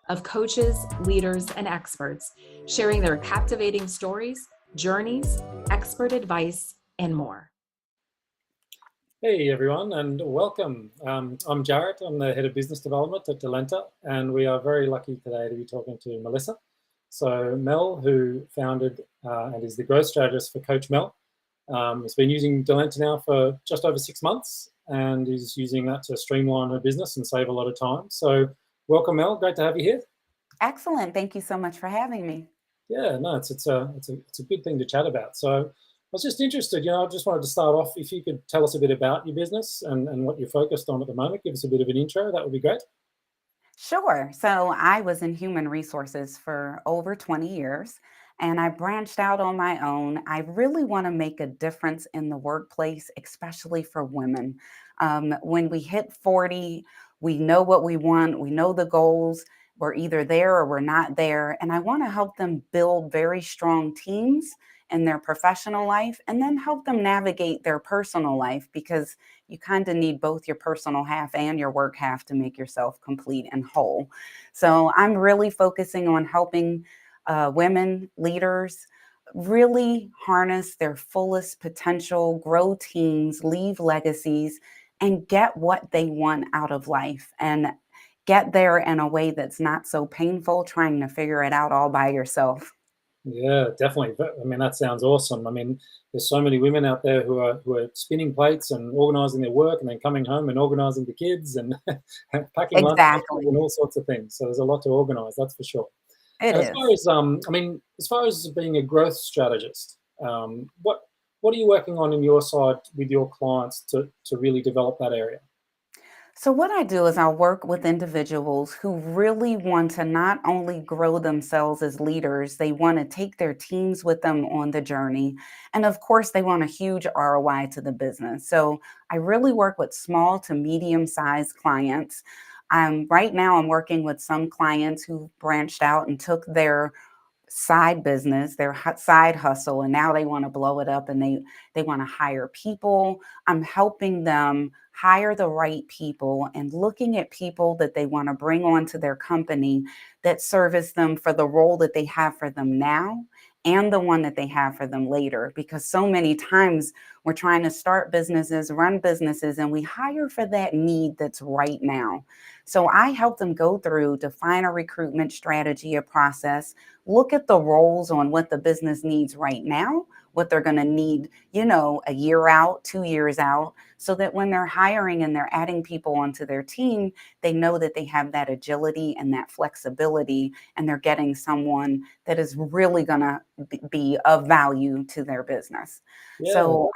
of coaches, leaders, and experts sharing their captivating stories, journeys, expert advice, and more. Hey everyone, and welcome. I'm Jarrett. I'm the head of business development at Delenta, and we are very lucky today to be talking to Melissa. So Mel, who founded and is the growth strategist for Coach Mel, has been using Delenta now for just over 6 months, and is using that to streamline her business and save a lot of time. So welcome, Mel. Great to have you here. Excellent. Thank you so much for having me. Yeah, no, it's a good thing to chat about. So I was just interested, I just wanted to start off, if you could tell us a bit about your business and what you're focused on at the moment. Give us a bit of an intro. That would be great. Sure. So I was in human resources for over 20 years and I branched out on my own. I really want to make a difference in the workplace, especially for women. When we hit 40, we know what we want, we know the goals. We're either there or we're not there. And I want to help them build very strong teams in their professional life and then help them navigate their personal life because you kind of need both your personal half and your work half to make yourself complete and whole. So I'm really focusing on helping women leaders really harness their fullest potential, grow teams, leave legacies, and get what they want out of life and get there in a way that's not so painful trying to figure it out all by yourself. Yeah, definitely. I mean, that sounds awesome. I mean, there's so many women out there who are spinning plates and organising their work, and then coming home and organising the kids and packing lunch boxes and Exactly. all sorts of things. So there's a lot to organise, that's for sure. It And as far is. as as far as being a growth strategist, what are you working on your side with your clients to really develop that area? So, what I do is I'll work with individuals who really want to not only grow themselves as leaders, they want to take their teams with them on the journey. And of course, they want a huge ROI to the business. So, I really work with small to medium sized clients. Right now, I'm working with some clients who branched out and took their side business, their side hustle, and now they want to blow it up and they want to hire people. I'm helping them hire the right people and looking at people that they want to bring onto their company that service them for the role that they have for them now and the one that they have for them later. Because so many times we're trying to start businesses, run businesses, and we hire for that need that's right now. So I help them go through, define a recruitment strategy, a process, look at the roles on what the business needs right now, what they're going to need, a year out, 2 years out, so that when they're hiring and they're adding people onto their team, they know that they have that agility and that flexibility, and they're getting someone that is really going to be of value to their business. Yeah, So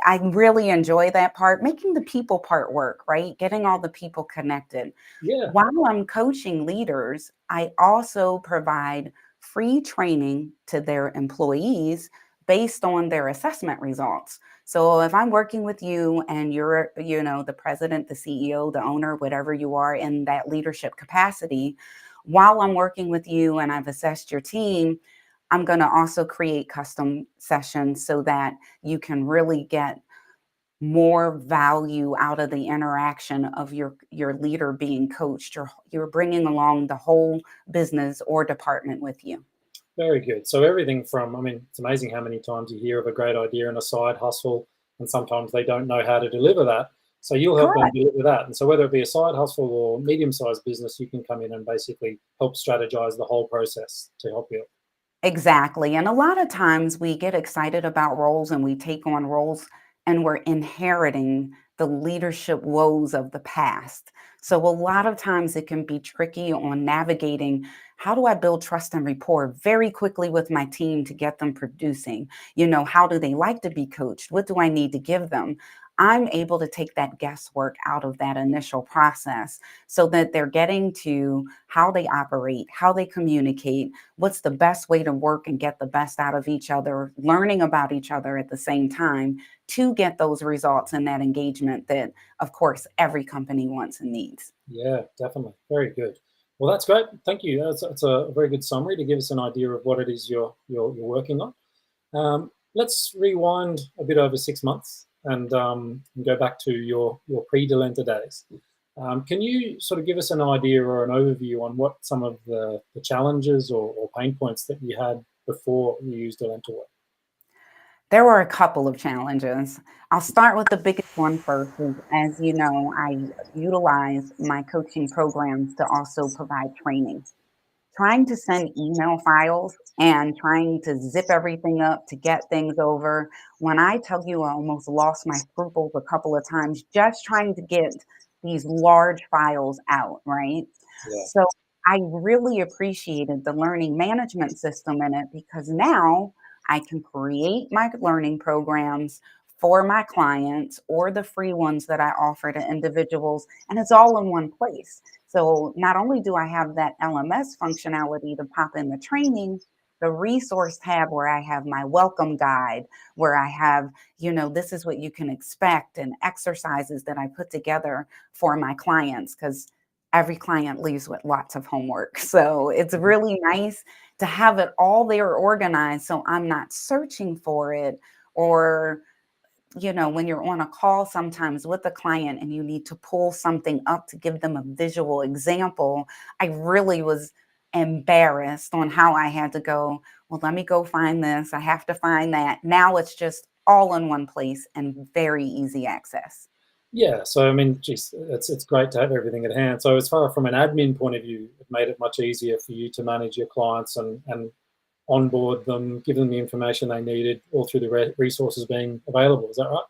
I really enjoy that part, making the people part work, right? Getting all the people connected. yeah. While I'm coaching leaders, I also provide free training to their employees based on their assessment results. So if I'm working with you and you're, the president, the CEO, the owner, whatever you are in that leadership capacity, while I'm working with you and I've assessed your team, I'm going to also create custom sessions so that you can really get more value out of the interaction of your leader being coached. You're bringing along the whole business or department with you. Very good. So everything from, I mean, it's amazing how many times you hear of a great idea and a side hustle, and sometimes they don't know how to deliver that. So you'll help them Correct. deliver that. And so whether it be a side hustle or medium-sized business, you can come in and basically help strategize the whole process to help you. Exactly. And a lot of times we get excited about roles and we take on roles and we're inheriting the leadership woes of the past. So a lot of times it can be tricky on navigating how do I build trust and rapport very quickly with my team to get them producing? How do they like to be coached? What do I need to give them? I'm able to take that guesswork out of that initial process so that they're getting to how they operate, how they communicate, what's the best way to work and get the best out of each other, learning about each other at the same time to get those results and that engagement that, of course, every company wants and needs. Yeah, definitely. Very good. Well, that's great. Thank you. That's a very good summary to give us an idea of what it is you're working on. Let's rewind a bit over 6 months and go back to your pre-Delenta days. Can you sort of give us an idea or an overview on what some of the challenges or pain points that you had before you used Delenta were? There were a couple of challenges. I'll start with the biggest one first. As you know, I utilize my coaching programs to also provide training. Trying to send email files and trying to zip everything up to get things over. When I tell you I almost lost my scruples a couple of times just trying to get these large files out, right? Yeah. So I really appreciated the learning management system in it because now I can create my learning programs for my clients or the free ones that I offer to individuals, and it's all in one place. So not only do I have that LMS functionality to pop in the training, the resource tab where I have my welcome guide, where I have, this is what you can expect and exercises that I put together for my clients because every client leaves with lots of homework. So it's really nice to have it all there organized so I'm not searching for it or when you're on a call sometimes with a client and you need to pull something up to give them a visual example, I really was embarrassed on how I had to go, well, let me go find this. I have to find that. Now it's just all in one place and very easy access. Yeah, so I mean, geez, it's great to have everything at hand. So as far from an admin point of view, it made it much easier for you to manage your clients and onboard them, give them the information they needed, all through the resources being available. Is that right?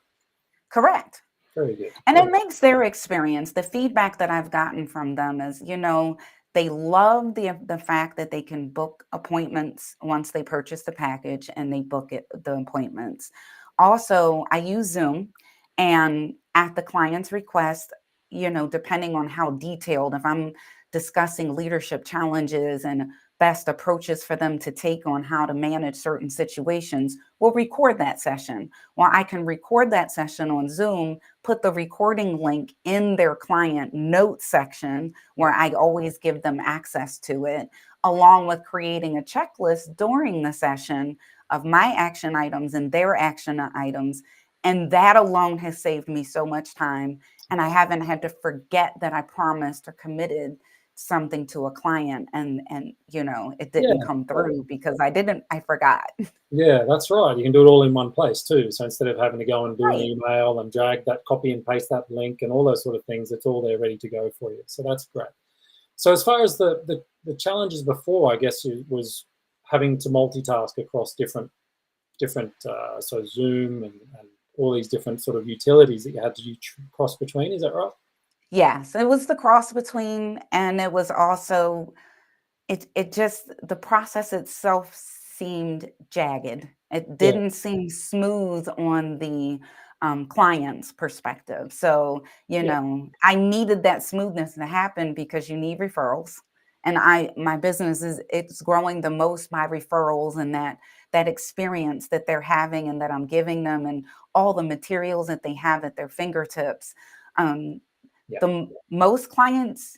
Correct. Very good. And it makes their experience, the feedback that I've gotten from them is, they love the fact that they can book appointments once they purchase the package and they book the appointments. Also, I use Zoom and at the client's request, depending on how detailed, if I'm discussing leadership challenges and best approaches for them to take on how to manage certain situations, we'll record that session. Well, I can record that session on Zoom, put the recording link in their client notes section where I always give them access to it, along with creating a checklist during the session of my action items and their action items. And that alone has saved me so much time. And I haven't had to forget that I promised or committed something to a client and it didn't come through because I forgot. Yeah, that's right. You can do it all in one place too. So instead of having to go and do an Right. email and drag that, copy and paste that link and all those sort of things, it's all there ready to go for you. So that's great. So as far as the challenges before, I guess it was having to multitask across different so Zoom and all these different sort of utilities that you had to do cross between. Is that right? Yes, it was the cross between, and it was also it just the process itself seemed jagged. It Yeah, didn't seem smooth on the client's perspective. So, yeah, I needed that smoothness to happen because you need referrals. And my business it's growing the most by referrals and that experience that they're having and that I'm giving them and all the materials that they have at their fingertips. Um, yeah, most clients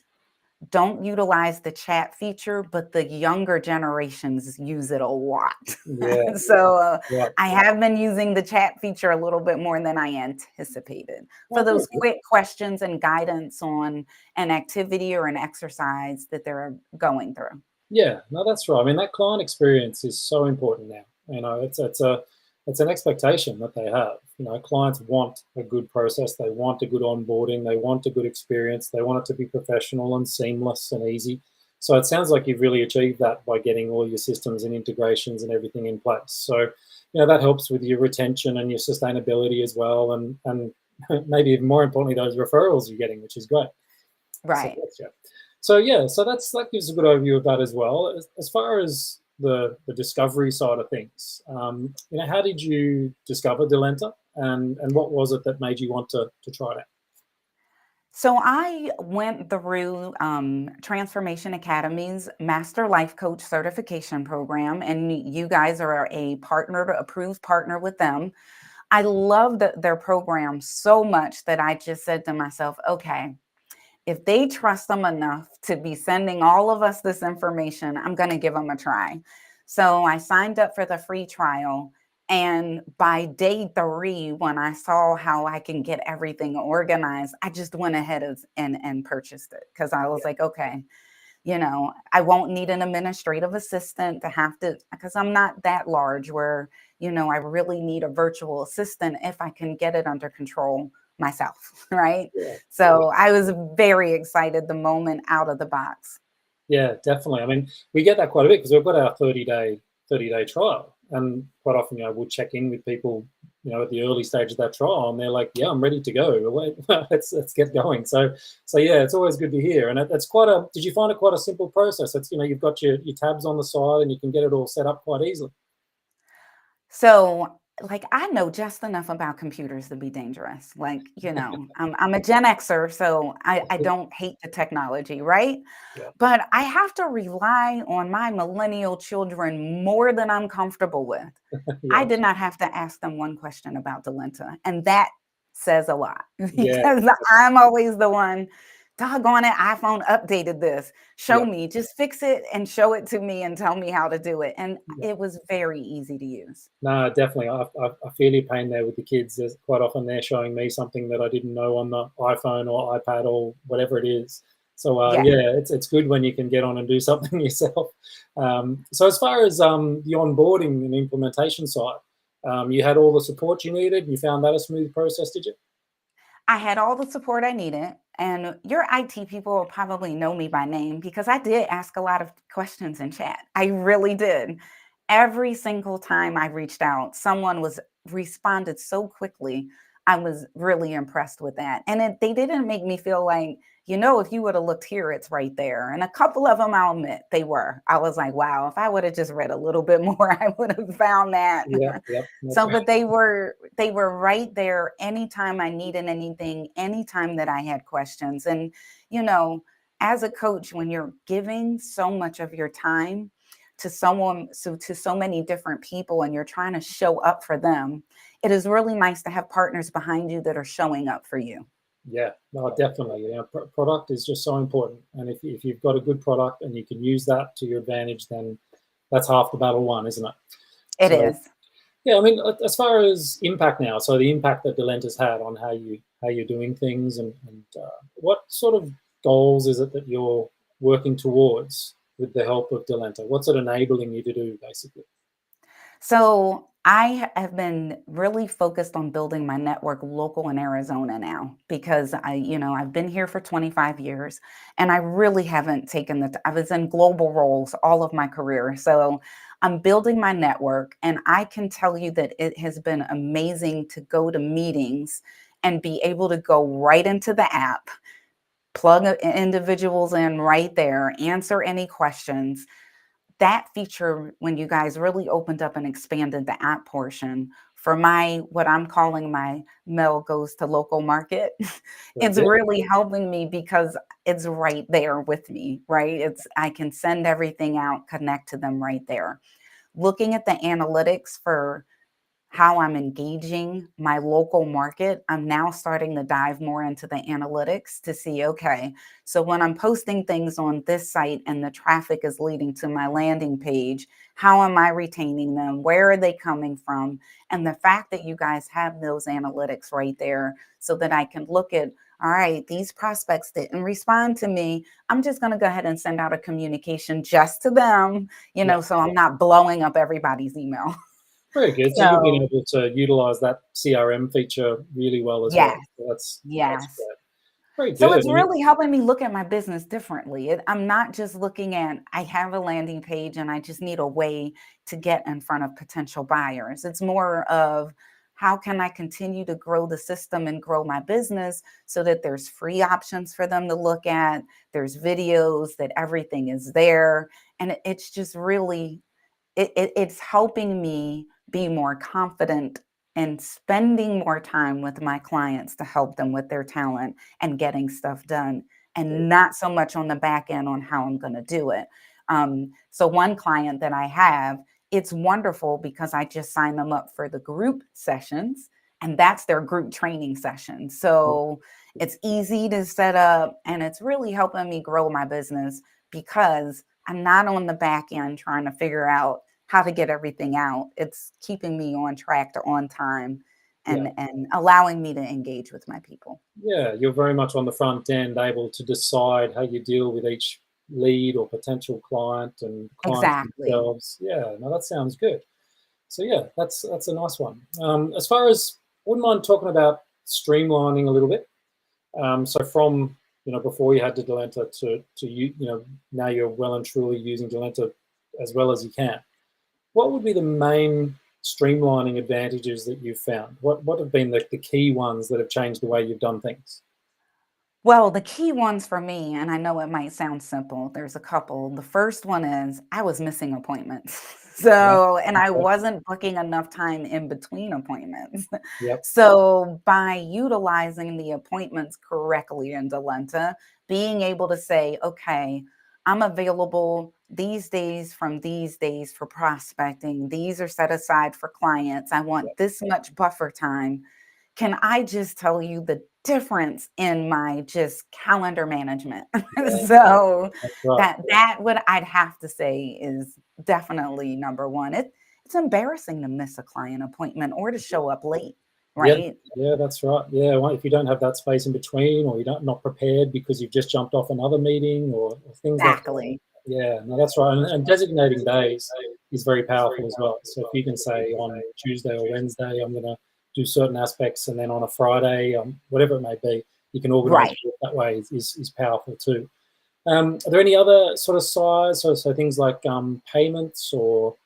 don't utilize the chat feature, but the younger generations use it a lot. yeah, So right. I have been using the chat feature a little bit more than I anticipated for Oh, very those good. quick questions and guidance on an activity or an exercise that they're going through. Yeah, no, that's right. I mean, that client experience is so important now. It's an expectation that they have. Clients want a good process. They want a good onboarding. They want a good experience. They want it to be professional and seamless and easy. So it sounds like you've really achieved that by getting all your systems and integrations and everything in place. So, that helps with your retention and your sustainability as well, and maybe even more importantly, those referrals you're getting, which is great. So Right. that's, yeah. So yeah, so that gives a good overview of that as well. As far as the discovery side of things, how did you discover Delenta, and what was it that made you want to try it out? So I went through Transformation Academy's Master Life Coach Certification Program, and you guys are a approved partner with them. I loved their program so much that I just said to myself, okay, if they trust them enough to be sending all of us this information, I'm going to give them a try. So I signed up for the free trial And by day 3, when I saw how I can get everything organized, I just went ahead and purchased it because I was Yeah. like, okay, I won't need an administrative assistant to have to, because I'm not that large where, I really need a virtual assistant if I can get it under control myself, right? Yeah. So I was very excited the moment out of the box. Yeah, definitely. I mean, we get that quite a bit because we've got our 30-day trial, and quite often, we'll check in with people, at the early stage of that trial, and they're like, "Yeah, I'm ready to go. Wait, let's get going." So yeah, it's always good to hear, and it's quite a. Did you find it quite a simple process? It's you've got your tabs on the side, and you can get it all set up quite easily. So, like, I know just enough about computers to be dangerous. Like, I'm a Gen Xer, so I don't hate the technology, right? Yeah, But I have to rely on my millennial children more than I'm comfortable with. I yeah, did not have to ask them one question about Delenta, and that says a lot yeah, because I'm always the one, doggone it, iPhone updated this. Show yeah. me, just fix it and show it to me and tell me how to do it. And Yeah. it was very easy to use. No, definitely. I feel your pain there with the kids. There's quite often they're showing me something that I didn't know on the iPhone or iPad or whatever it is. So Yeah. yeah, it's good when you can get on and do something yourself. So as far as the onboarding and implementation side, you had all the support you needed. You found that a smooth process, did you? I had all the support I needed, and your IT people will probably know me by name because I did ask a lot of questions in chat. I really did. Every single time I reached out, someone was responded so quickly. I was really impressed with that. And they didn't make me feel like, if you would have looked here, it's right there. And a couple of them, I'll admit, they were. I was like, wow, if I would have just read a little bit more, I would have found that. Yeah, yeah. So, but they were right there anytime I needed anything, anytime that I had questions. And, you know, as a coach, when you're giving so much of your time to so many different people and you're trying to show up for them, it is really nice to have partners behind you that are showing up for you. Yeah, no, definitely. Product is just so important, and if you've got a good product and you can use that to your advantage, then that's half the battle won, isn't it? It So is. yeah, I mean, as far as impact now, so the impact that Delenta's had on how you're doing things, and what sort of goals is it that you're working towards with the help of Delenta? What's it enabling you to do, basically? So I have been really focused on building my network local in Arizona now because I've been here for 25 years and I really haven't taken I was in global roles all of my career. So I'm building my network and I can tell you that it has been amazing to go to meetings and be able to go right into the app, plug individuals in right there, answer any questions. That feature, when you guys really opened up and expanded the app portion for what I'm calling my Mel goes to local market, That's it's it. really helping me because it's right there with me, right? I can send everything out, connect to them right there. Looking at the analytics for how I'm engaging my local market, I'm now starting to dive more into the analytics to see, okay, so when I'm posting things on this site and the traffic is leading to my landing page, how am I retaining them? Where are they coming from? And the fact that you guys have those analytics right there so that I can look at, all right, these prospects didn't respond to me. I'm just going to go ahead and send out a communication just to them, Yeah, so I'm not blowing up everybody's email. very good. So you've been So, able to utilize that CRM feature really well as well. yes. So that's Yes. great. Very So good. it's I mean, really helping me look at my business differently. I'm not just looking at, I have a landing page and I just need a way to get in front of potential buyers. It's more of how can I continue to grow the system and grow my business so that there's free options for them to look at, there's videos, that everything is there. And it's just really it's helping me be more confident and spending more time with my clients to help them with their talent and getting stuff done, and not so much on the back end on how I'm going to do it. So one client that I have, it's wonderful because I just sign them up for the group sessions, and that's their group training session. So it's easy to set up, and it's really helping me grow my business because I'm not on the back end trying to figure out how to get everything out. It's keeping me on track to on time Yeah. and allowing me to engage with my people. Yeah, you're very much on the front end, able to decide how you deal with each lead or potential client and clients Exactly. themselves. Yeah, no, that sounds good. So yeah, that's a nice one. As far as, wouldn't mind talking about streamlining a little bit. So from, before you had to Delenta to you, now you're well and truly using Delenta as well as you can. What would be the main streamlining advantages that you've found? What have been the key ones that have changed the way you've done things? Well, the key ones for me, and I know it might sound simple, there's a couple. The first one is I was missing appointments. Yeah. And I Okay. wasn't booking enough time in between appointments. Yep. So by utilizing the appointments correctly in Delenta, being able to say, okay, I'm available these days from these days for prospecting. These are set aside for clients. I want Yep. this much buffer time. Can I just tell you the difference in my just calendar management? Yeah. So That's right. that what I'd have to say is definitely number one. It's embarrassing to miss a client appointment or to show up late, Yeah. right? Yeah, that's right. Yeah, well, if you don't have that space in between, or you're not prepared because you've just jumped off another meeting, or things like that. Exactly. Yeah, no, that's right. And designating days is very powerful as well. So if you can say on Tuesday or Wednesday, I'm going to do certain aspects, and then on a Friday, whatever it may be, you can organise Right. it that way is powerful too. Are there any other sort of size, so things like payments or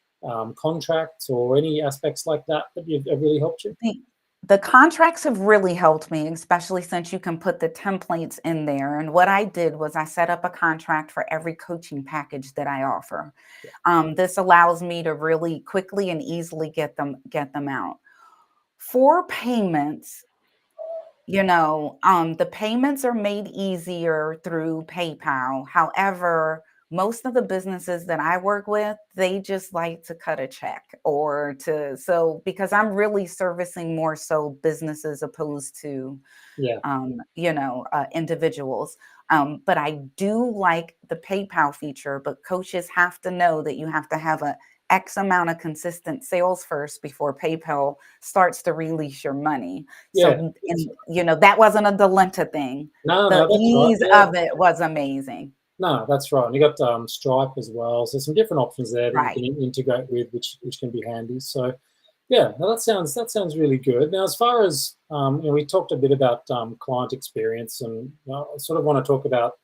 contracts or any aspects like that have really helped you? The the contracts have really helped me, especially since you can put the templates in there. And what I did was I set up a contract for every coaching package that I offer. This allows me to really quickly and easily get them out. For payments, the payments are made easier through PayPal. However, most of the businesses that I work with, they just like to cut a check because I'm really servicing more so businesses opposed to Yeah, individuals. But I do like the PayPal feature, but coaches have to know that you have to have a X amount of consistent sales first before PayPal starts to release your money. yeah. So, that wasn't a Delenta thing. No, The no, that's right. ease Yeah, of it was amazing. no, that's right. And you got Stripe as well. So some different options there that you can Right. integrate with, which can be handy. So yeah, no, that sounds really good. Now, as far as we talked a bit about client experience, and I sort of want to talk about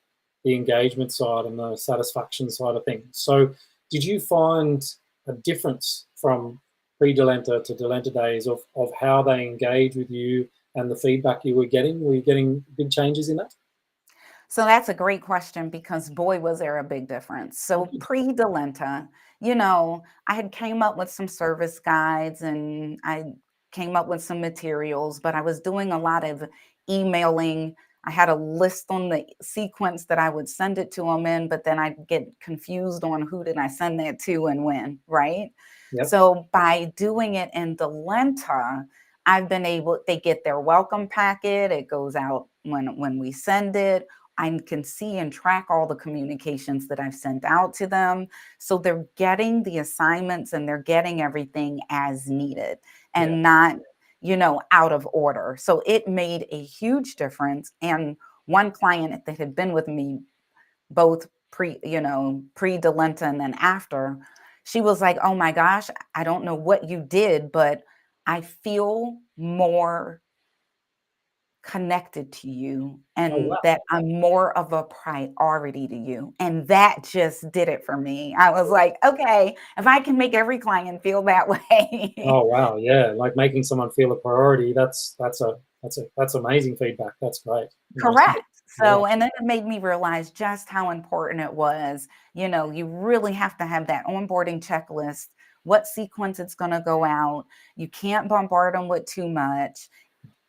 the engagement side and the satisfaction side of things. So, did you find a difference from pre-Delenta to Delenta days of how they engage with you and the feedback you were getting? Were you getting big changes in that? So that's a great question because boy, was there a big difference. So pre-Delenta, I had came up with some service guides and I came up with some materials, but I was doing a lot of emailing. I had a list on the sequence that I would send it to them in, but then I'd get confused on who did I send that to and when, right? Yep. So by doing it in Delenta, they get their welcome packet. It goes out when we send it. I can see and track all the communications that I've sent out to them. So they're getting the assignments and they're getting everything as needed Yeah. and not, out of order. So it made a huge difference. And one client that had been with me both pre-Delenta and then after, she was like, "Oh my gosh, I don't know what you did, but I feel more connected to you Oh and wow. that I'm more of a priority to you." And that just did it for me. I was like, okay, if I can make every client feel that way. Oh wow. Yeah. Like making someone feel a priority. That's amazing feedback. That's great. Nice. Correct. Yeah. And then it made me realize just how important it was. You really have to have that onboarding checklist, what sequence it's going to go out. You can't bombard them with too much.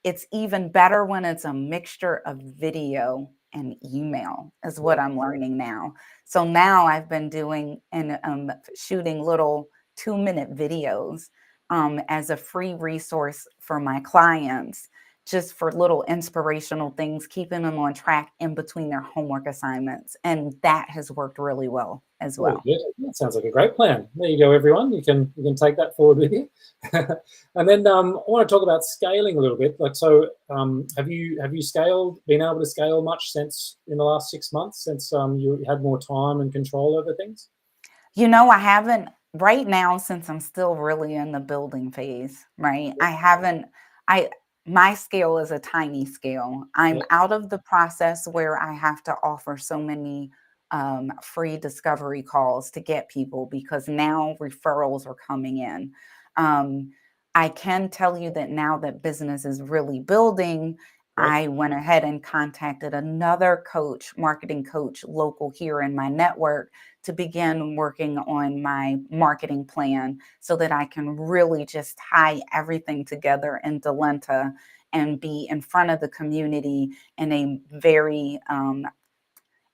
It's even better when it's a mixture of video and email, is what Yeah. I'm learning now. So now I've been doing and shooting little 2-minute videos as a free resource for my clients, just for little inspirational things, keeping them on track in between their homework assignments. And that has worked really well as Very well. good. That sounds like a great plan. There you go, everyone. You can take that forward with you. And then I want to talk about scaling a little bit. Like, so have you been able to scale much since in the last 6 months, since you had more time and control over things? You know, I haven't right now, since I'm still really in the building phase, right? I my scale is a tiny scale. I'm Yeah. out of the process where I have to offer so many free discovery calls to get people because now referrals are coming in. Um, I can tell you that now that business is really building, Right. I went ahead and contacted another coach, marketing coach, local here in my network to begin working on my marketing plan so that I can really just tie everything together in Delenta and be in front of the community in a very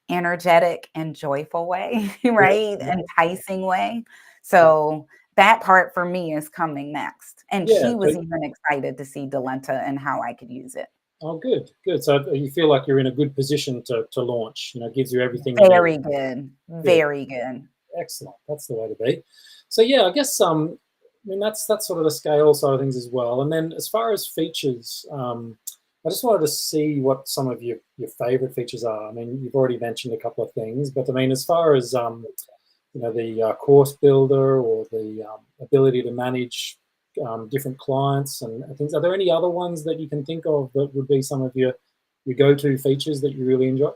energetic and joyful way, right? Yeah. Enticing way. Yeah. So that part for me is coming next. And Yeah. she was even excited to see Delenta and how I could use it. Oh, good, good. So you feel like you're in a good position to launch. You know, it gives you everything you need. Very good. Good. Very good. Excellent. That's the way to be. So yeah, I guess I mean that's sort of the scale side of things as well. And then as far as features, I just wanted to see what some of your favorite features are. I mean, you've already mentioned a couple of things, but I mean, as far as you know, the course builder or the ability to manage different clients and things, are there any other ones that you can think of that would be some of your go-to features that you really enjoy?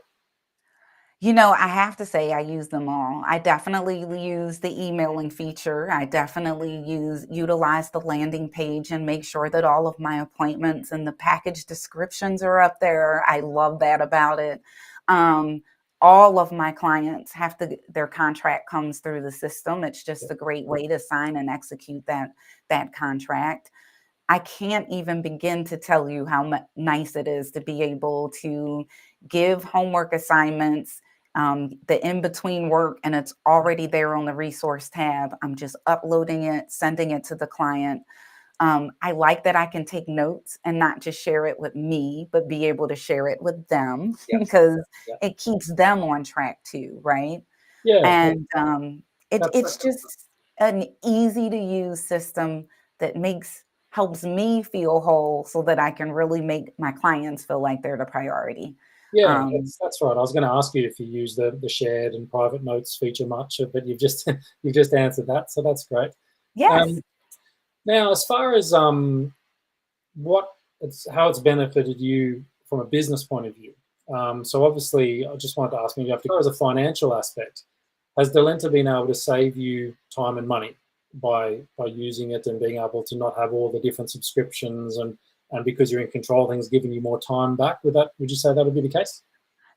You know, I have to say I use them all. I definitely use the emailing feature. I definitely utilize the landing page and make sure that all of my appointments and the package descriptions are up there. I love that about it. Um, all of my clients have to their contract comes through the system. It's just a great way to sign and execute that contract. I can't even begin to tell you how nice it is to be able to give homework assignments, the in between work, and it's already there on the resource tab. I'm just uploading it, sending it to the client. I like that I can take notes and not just share it with me, but be able to share it with them Yes. because Yeah. it keeps them on track too, right? Yeah. And it's That's just an easy to use system that helps me feel whole so that I can really make my clients feel like they're the priority. Yeah, Um, that's right. I was going to ask you if you use the shared and private notes feature much, but you've just you've just answered that, so that's great. yes, Um, Now, as far as how it's benefited you from a business point of view, so obviously, I just wanted to ask you, as far as a financial aspect, has Delenta been able to save you time and money by using it and being able to not have all the different subscriptions and because you're in control of things, giving you more time back? Would you say that would be the case?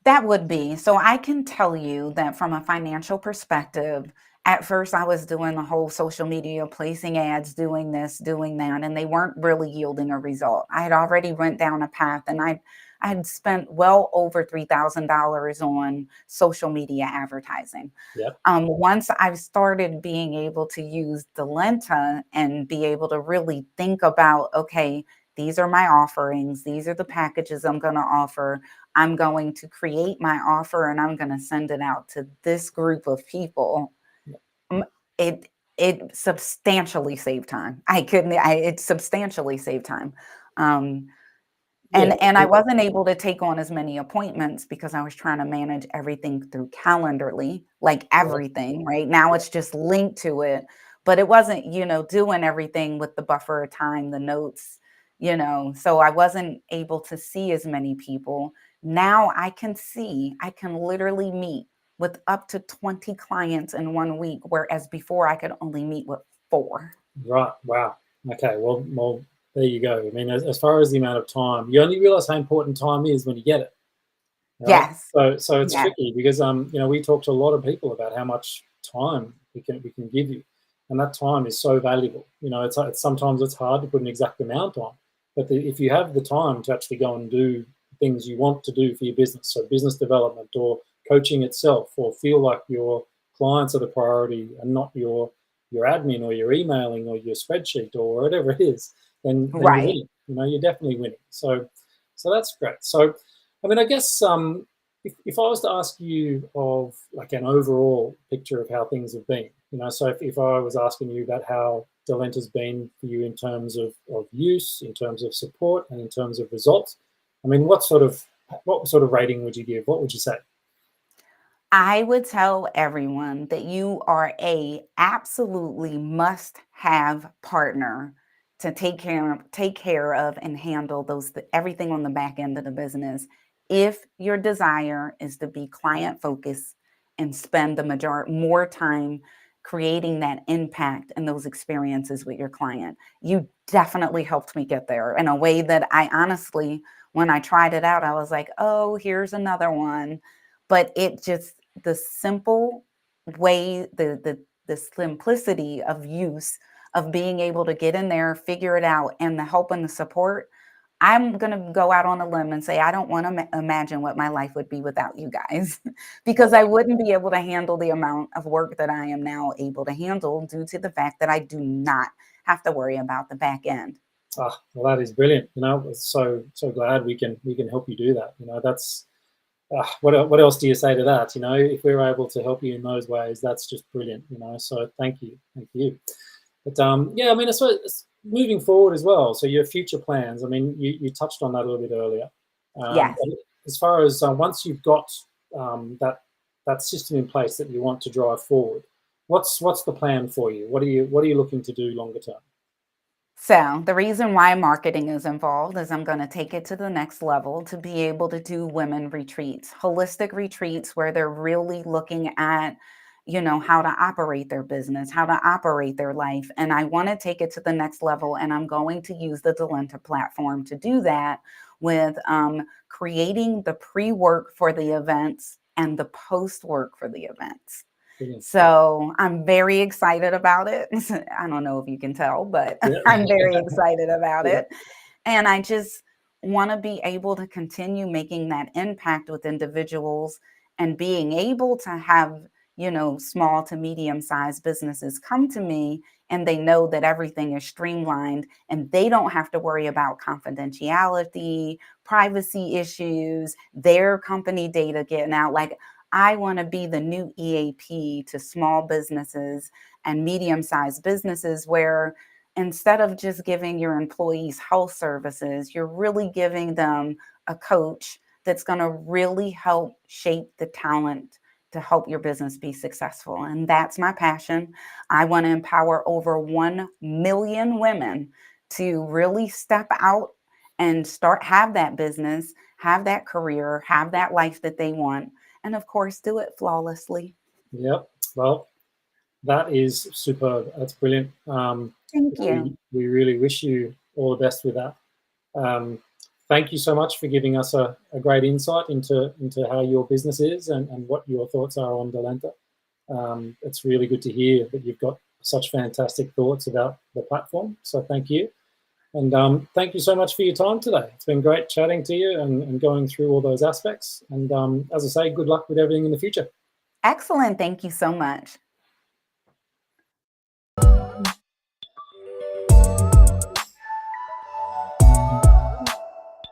that would be. So I can tell you that from a financial perspective, at first I was doing the whole social media, placing ads, doing this, doing that, and they weren't really yielding a result. I had already went down a path and I had spent well over $3,000 on social media advertising. Yep. Once I've started being able to use Delenta and be able to really think about, okay, these are my offerings, these are the packages I'm going to offer. I'm going to create my offer and I'm going to send it out to this group of people. Mm, It it substantially saved time. It substantially saved time. Um, Yeah. and I wasn't able to take on as many appointments because I was trying to manage everything through Calendarly, like Right. everything, right? Now it's just linked to it, but it wasn't, doing everything with the buffer of time, the notes, so I wasn't able to see as many people. Now I can literally meet with up to 20 clients in 1 week, whereas before I could only meet with 4. Right. Wow. Okay. Well, there you go. I mean, as far as the amount of time, you only realize how important time is when you get it, right? Yes. So it's Yes. tricky because we talk to a lot of people about how much time we can give you, and that time is so valuable. It's sometimes it's hard to put an exact amount on, but if you have the time to actually go and do things you want to do for your business, so business development or coaching itself, or feel like your clients are the priority and not your admin or your emailing or your spreadsheet or whatever it is, then you Right. win. You know, you're definitely winning. So that's great. So, I mean, I guess if I was to ask you of like an overall picture of how things have been, you know, so if I was asking you about how Delenta's been for you in terms of use, in terms of support, and in terms of results, I mean, what sort of rating would you give? What would you say? I would tell everyone that you are a absolutely must-have partner to take care of and handle everything on the back end of the business. If your desire is to be client focused and spend more time creating that impact and those experiences with your client, you definitely helped me get there in a way that I honestly, when I tried it out, I was like, oh, here's another one. But it just the simple way, the simplicity of use of being able to get in there, figure it out, and the help and the support. I'm going to go out on a limb and say I don't want to imagine what my life would be without you guys because I wouldn't be able to handle the amount of work that I am now able to handle due to the fact that I do not have to worry about the back end. Ah, well, that is brilliant. You know, so glad we can help you do that. You know, that's what else do you say to that? You know, if we're able to help you in those ways, that's just brilliant. You know, so thank you. But yeah, I mean, I suppose moving forward as well. So your future plans. I mean, you touched on that a little bit earlier. Yes. But as far as once you've got that system in place that you want to drive forward, what's the plan for you? What are you looking to do longer term? So the reason why marketing is involved is I'm going to take it to the next level to be able to do women retreats, holistic retreats where they're really looking at, how to operate their business, how to operate their life. And I want to take it to the next level. And I'm going to use the Delenta platform to do that with creating the pre-work for the events and the post-work for the events. So I'm very excited about it. I don't know if you can tell, but Yeah. I'm very excited about Yeah. it. And I just want to be able to continue making that impact with individuals and being able to have, small to medium sized businesses come to me and they know that everything is streamlined and they don't have to worry about confidentiality, privacy issues, their company data getting out. Like, I want to be the new EAP to small businesses and medium-sized businesses where instead of just giving your employees health services, you're really giving them a coach that's going to really help shape the talent to help your business be successful. And that's my passion. I want to empower over 1 million women to really step out and have that business, have that career, have that life that they want. And of course, do it flawlessly. Yep. Well, that is superb. That's brilliant. Thank you. We really wish you all the best with that. Thank you so much for giving us a great insight into how your business is and what your thoughts are on Delenta. It's really good to hear that you've got such fantastic thoughts about the platform. So thank you. And thank you so much for your time today. It's been great chatting to you and going through all those aspects. And as I say, good luck with everything in the future. Excellent. Thank you so much.